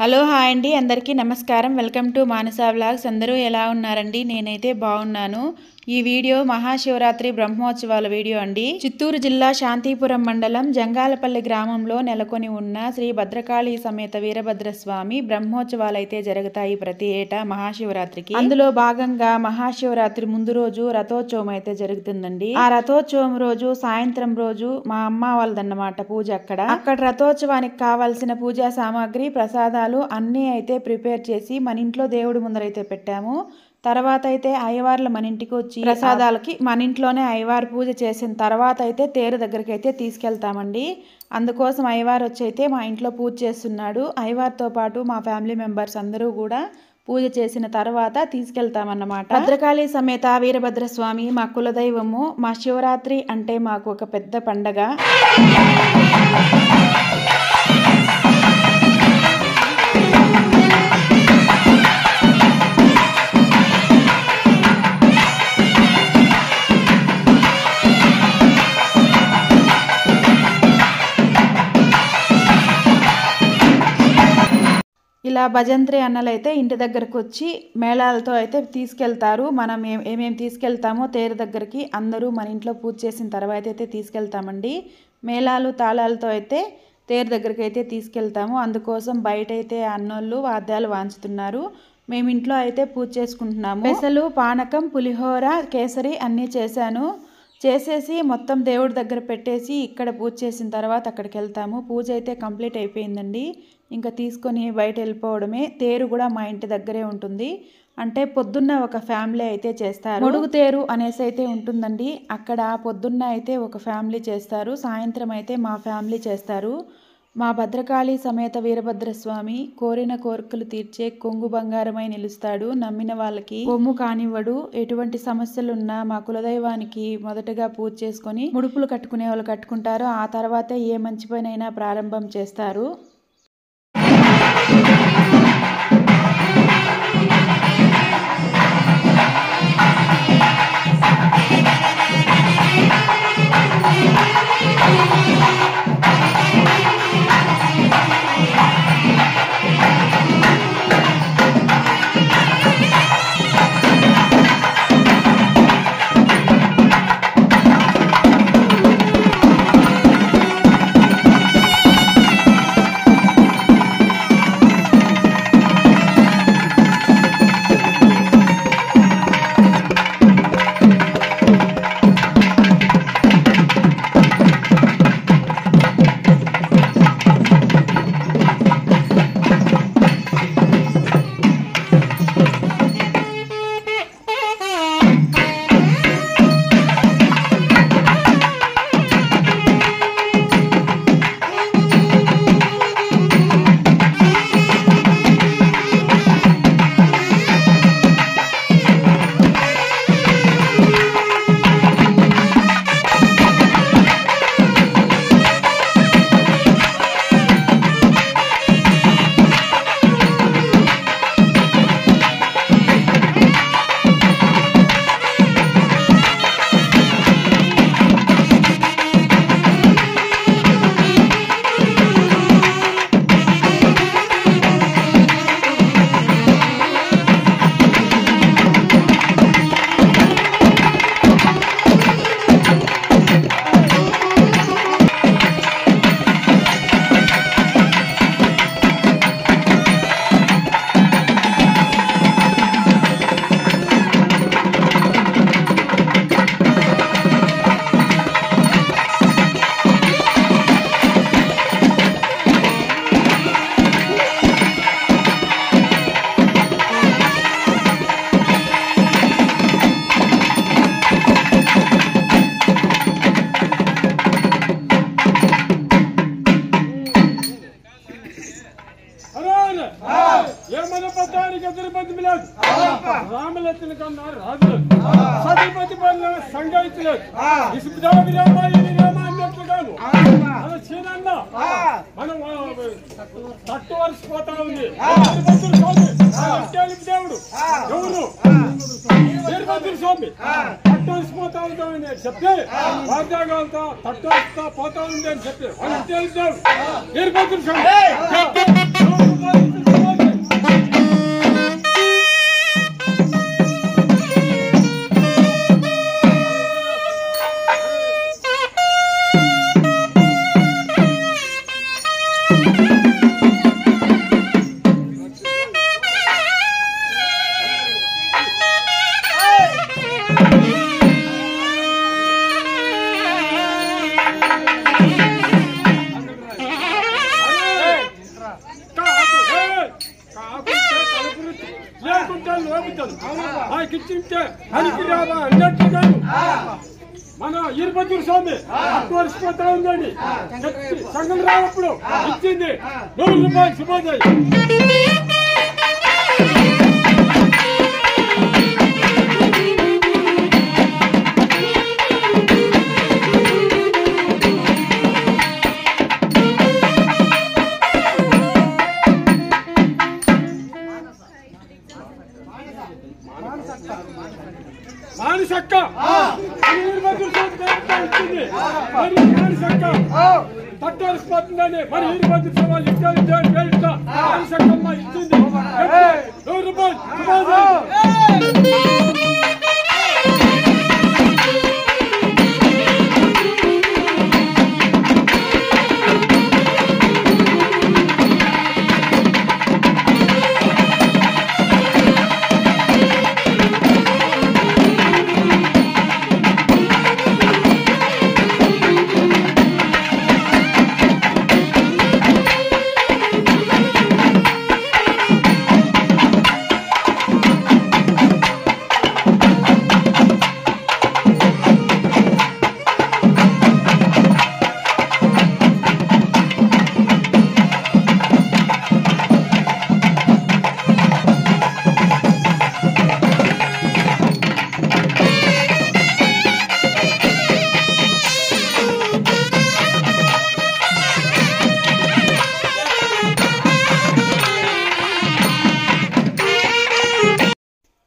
Hello hi అండి, అందరికీ నమస్కారం. Welcome to Manasa vlogs. అందరూ ఎలా ఉన్నారండి? నేనైతే బాగున్నాను. ఈ వీడియో మహాశివరాత్రి బ్రహ్మోత్సవాల వీడియో అండి. చిత్తూరు జిల్లా శాంతిపురం మండలం జంగాలపల్లి గ్రామంలో నెలకొని ఉన్న శ్రీ భద్రకాళి సమేత వీరభద్రస్వామి బ్రహ్మోత్సవాలు అయితే జరుగుతాయి ప్రతి ఏటా మహాశివరాత్రికి. అందులో భాగంగా మహాశివరాత్రి ముందు రోజు రథోత్సవం అయితే జరుగుతుందండి. ఆ రథోత్సవం రోజు సాయంత్రం రోజు మా అమ్మ వాళ్ళదన్నమాట పూజ. అక్కడ రథోత్సవానికి కావాల్సిన పూజా సామాగ్రి, ప్రసాదాలు అన్నీ అయితే ప్రిపేర్ చేసి మన ఇంట్లో దేవుడి ముందరైతే పెట్టాము. తర్వాత అయితే అయ్యవార్లు మన ఇంటికి వచ్చి ప్రసాదాలకి మన ఇంట్లోనే అయ్యవారు పూజ చేసిన తర్వాత అయితే తేరు దగ్గరికి అయితే తీసుకెళ్తామండి. అందుకోసం అయ్యవారు వచ్చి అయితే మా ఇంట్లో పూజ చేస్తున్నాడు. అయ్యవారితో పాటు మా ఫ్యామిలీ మెంబర్స్ అందరూ కూడా పూజ చేసిన తర్వాత తీసుకెళ్తామన్నమాట. భద్రకాళి సమేత వీరభద్రస్వామి మా కులదైవము. మా శివరాత్రి అంటే మాకు ఒక పెద్ద పండగ. ఇలా భజంత్రి అన్నలైతే ఇంటి దగ్గరకు వచ్చి మేళాలతో అయితే తీసుకెళ్తారు. మనం ఏమేమి తీసుకెళ్తామో తేరు దగ్గరికి అందరూ మన ఇంట్లో పూజ చేసిన తర్వాత అయితే తీసుకెళ్తామండి. మేళాలు తాళాలతో అయితే తేరు దగ్గరికి అయితే తీసుకెళ్తాము. అందుకోసం బయట అయితే అన్నోళ్ళు వాద్యాలు వాంచుతున్నారు. మేము ఇంట్లో అయితే పూజ చేసుకుంటున్నాము. పెసలు, పానకం, పులిహోర, కేసరి అన్నీ చేసేసి మొత్తం దేవుడి దగ్గర పెట్టేసి ఇక్కడ పూజ చేసిన తర్వాత అక్కడికి వెళ్తాము. పూజ అయితే కంప్లీట్ అయిపోయిందండి. ఇంకా తీసుకొని బయట వెళ్ళిపోవడమే. తేరు కూడా మా ఇంటి దగ్గరే ఉంటుంది. అంటే పొద్దున్న ఒక ఫ్యామిలీ అయితే చేస్తారు. మొడుగు తేరు అనేసి అయితే ఉంటుందండి. అక్కడ పొద్దున్న అయితే ఒక ఫ్యామిలీ చేస్తారు, సాయంత్రం అయితే మా ఫ్యామిలీ చేస్తారు. మా భద్రకాళి సమేత వీరభద్రస్వామి కోరిన కోరికలు తీర్చే కొంగు బంగారమై నిలుస్తాడు. నమ్మిన వాళ్ళకి కొమ్ము కానివ్వడు. ఎటువంటి సమస్యలున్నా మా కులదైవానికి మొదటగా పూజ చేసుకొని ముడుపులు కట్టుకునే వాళ్ళు కట్టుకుంటారు. ఆ తర్వాతే ఏ మంచి పనైనా ప్రారంభం చేస్తారు. చెప్తే వాద్యాగాలతో తట్టుతో పోతా ఉంది అని చెప్పి వాళ్ళు తెలియదు. లేకుంటే లోపుతాను ఇచ్చింటే పనికి రాబా అన్నట్టుగాను మన ఈరుపత్తూరు స్వామి అట్టువరిసిపోతా ఉందండి. సంఘం రానప్పుడు ఇచ్చింది 100 రూపాయలు శుభోదయ్. మానసక్క ఇచ్చింది మానసక్క తట్టువరిసిపోతుందని మరి ఈరుపత్తూరు సవాళ్ళు ఇచ్చారు. మానసక్కమ్మ ఇచ్చింది 100 రూపాయలు శుభోదయ్.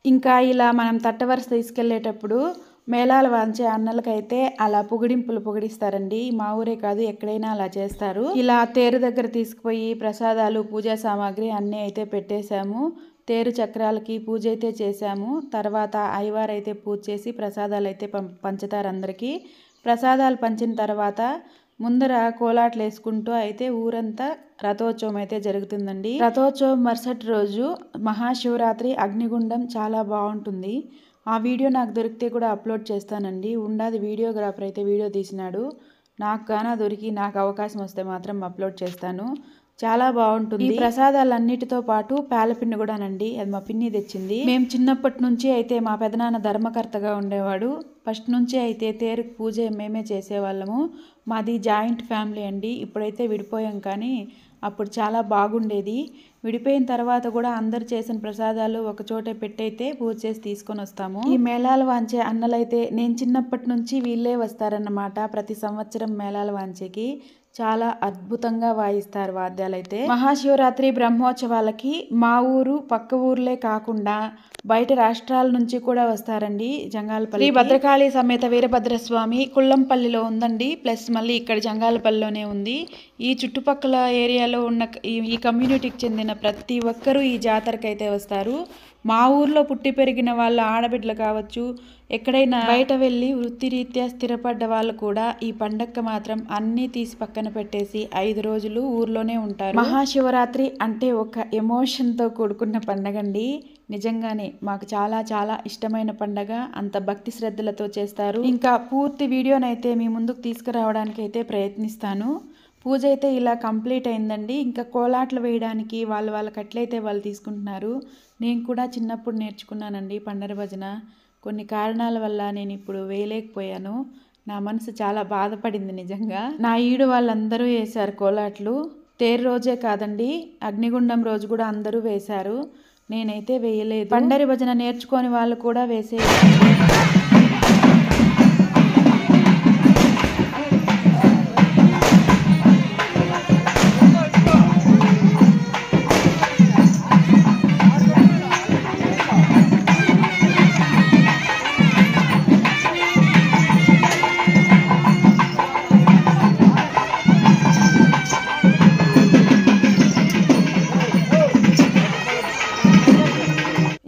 ఇంకా ఇలా మనం తట్టవరుస తీసుకెళ్లేటప్పుడు మేళాలు వాంచే అన్నలకైతే అలా పొగిడింపులు పొగిడిస్తారండి. మా ఊరే కాదు ఎక్కడైనా అలా చేస్తారు. ఇలా తేరు దగ్గర తీసుకుపోయి ప్రసాదాలు పూజా సామాగ్రి అన్నీ అయితే పెట్టేశాము. తేరు చక్రాలకి పూజ అయితే చేశాము. తర్వాత అయ్యవారు అయితే పూజ చేసి ప్రసాదాలు అయితే పంచుతారు అందరికీ. ప్రసాదాలు పంచిన తర్వాత ముందర కోలాట్లు వేసుకుంటూ అయితే ఊరంతా రథోత్సవం అయితే జరుగుతుందండి. రథోత్సవం మరుసటి రోజు మహాశివరాత్రి అగ్నిగుండం చాలా బాగుంటుంది. ఆ వీడియో నాకు దొరికితే కూడా అప్లోడ్ చేస్తానండి. ఉండాది వీడియోగ్రాఫర్ అయితే వీడియో తీసినాడు. నాకు గానా దొరికి నాకు అవకాశం వస్తే మాత్రం అప్లోడ్ చేస్తాను. చాలా బాగుంటుంది. ఈ ప్రసాదాలన్నిటితో పాటు పాలపిన్ని కూడానండి, అది మా పిన్ని తెచ్చింది. మేము చిన్నప్పటి నుంచి అయితే మా పెదనాన్న ధర్మకర్తగా ఉండేవాడు. ఫస్ట్ నుంచి అయితే తేరుకు పూజ మేమే చేసేవాళ్ళము. మాది జాయింట్ ఫ్యామిలీ అండి. ఇప్పుడైతే విడిపోయాం, కానీ అప్పుడు చాలా బాగుండేది. విడిపోయిన తర్వాత కూడా అందరు చేసిన ప్రసాదాలు ఒక చోటే పెట్టయితే పూజ చేసి తీసుకొని వస్తాము. ఈ మేళాలు వాంచే అన్నలైతే నేను చిన్నప్పటి నుంచి వీళ్ళే వస్తారన్నమాట. ప్రతి సంవత్సరం మేళాలు వాంచేకి చాలా అద్భుతంగా వాయిస్తారు వాద్యాలైతే. మహాశివరాత్రి బ్రహ్మోత్సవాలకి మా ఊరు పక్క ఊర్లే కాకుండా బయట రాష్ట్రాల నుంచి కూడా వస్తారండి. జంగాలపల్లి భద్రకాళి సమేత వీరభద్రస్వామి కుల్లంపల్లిలో ఉందండి. ప్లస్ మళ్ళీ ఇక్కడ జంగాలపల్లిలోనే ఉంది. ఈ చుట్టుపక్కల ఏరియాలో ఉన్న ఈ కమ్యూనిటీకి చెందిన ప్రతి ఒక్కరూ ఈ జాతరకి అయితే వస్తారు. మా ఊర్లో పుట్టి పెరిగిన వాళ్ళ ఆడబిడ్డలు కావచ్చు, ఎక్కడైనా బయట వెళ్ళి వృత్తిరీత్యా స్థిరపడ్డ వాళ్ళు కూడా ఈ పండగ మాత్రం అన్నీ తీసి పక్కన పెట్టేసి 5 రోజులు ఊర్లోనే ఉంటారు. మహాశివరాత్రి అంటే ఒక ఎమోషన్తో కూడుకున్న పండగ అండి. నిజంగానే మాకు చాలా చాలా ఇష్టమైన పండగ. అంత భక్తి శ్రద్ధలతో చేస్తారు. ఇంకా పూర్తి వీడియోనైతే మీ ముందుకు తీసుకురావడానికి అయితే ప్రయత్నిస్తాను. పూజ అయితే ఇలా కంప్లీట్ అయిందండి. ఇంకా కోలాట్లు వేయడానికి వాళ్ళకి అట్లయితే వాళ్ళు తీసుకుంటున్నారు. నేను కూడా చిన్నప్పుడు నేర్చుకున్నానండి పండరి భజన. కొన్ని కారణాల వల్ల నేను ఇప్పుడు వేయలేకపోయాను. నా మనసు చాలా బాధపడింది నిజంగా. నా ఈడు వాళ్ళందరూ వేశారు కోలాట్లు. తేరు రోజే కాదండి, అగ్నిగుండం రోజు కూడా అందరూ వేశారు. నేనైతే వేయలేదు. పండరి భజన నేర్చుకొని వాళ్ళు కూడా వేసేయాలి.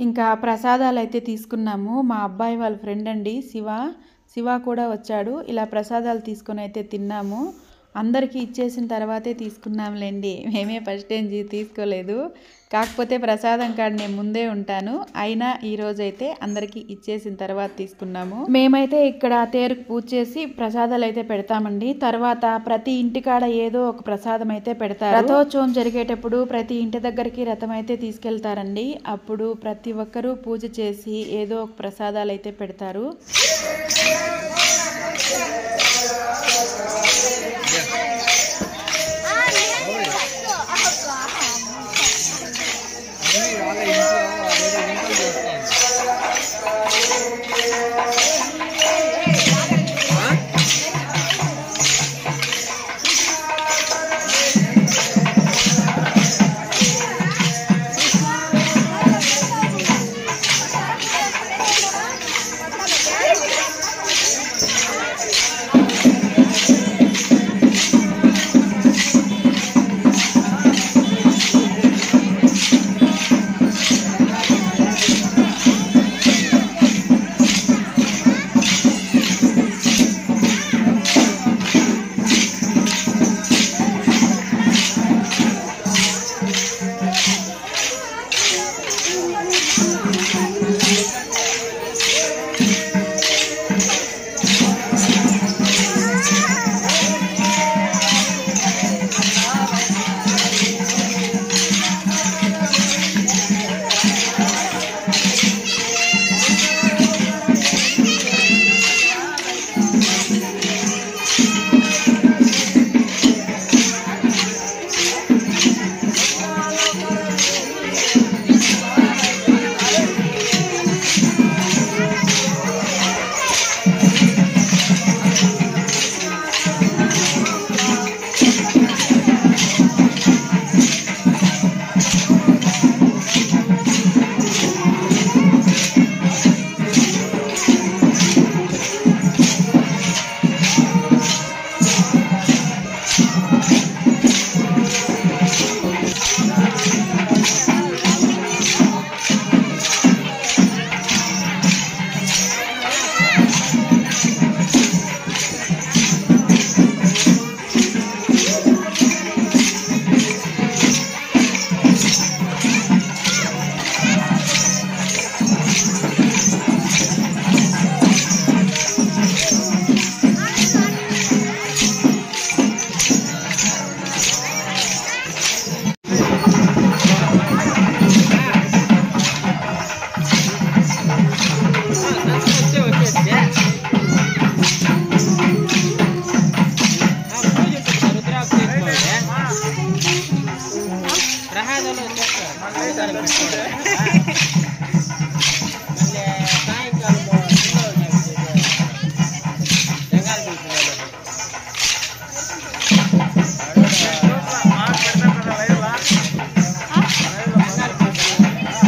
ఇంకా ప్రసాదాలు అయితే తీసుకున్నాము. మా అబ్బాయి వాళ్ళ ఫ్రెండ్ అండి శివ కూడా వచ్చాడు. ఇలా ప్రసాదాలు తీసుకొని అయితే తిన్నాము. అందరికీ ఇచ్చేసిన తర్వాతే తీసుకున్నాంలేండి, మేమే ఫస్ట్ ఏం తీసుకోలేదు. కాకపోతే ప్రసాదం కాడ నేను ముందే ఉంటాను, అయినా ఈరోజైతే అందరికీ ఇచ్చేసిన తర్వాత తీసుకున్నాము. మేమైతే ఇక్కడ తేరుకు పూజ చేసి ప్రసాదాలు అయితే పెడతామండి. తర్వాత ప్రతి ఇంటికాడ ఏదో ఒక ప్రసాదం అయితే పెడతారు. రథోత్సవం జరిగేటప్పుడు ప్రతి ఇంటి దగ్గరికి రథం అయితే తీసుకెళ్తారండి. అప్పుడు ప్రతి ఒక్కరూ పూజ చేసి ఏదో ఒక ప్రసాదాలు అయితే పెడతారు.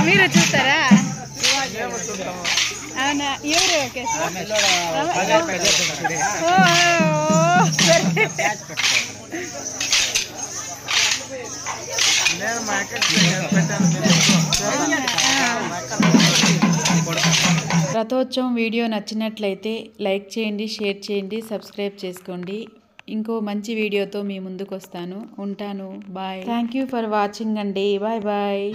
మీరు చూస్తారా? అవునా, ఎవరు? రథోత్సవం వీడియో నచ్చినట్లయితే లైక్ చేయండి, షేర్ చేయండి, సబ్స్క్రైబ్ చేసుకోండి. ఇంకో మంచి వీడియోతో మీ ముందుకు వస్తాను. ఉంటాను. Bye. Thank you for watching అండి. Bye bye.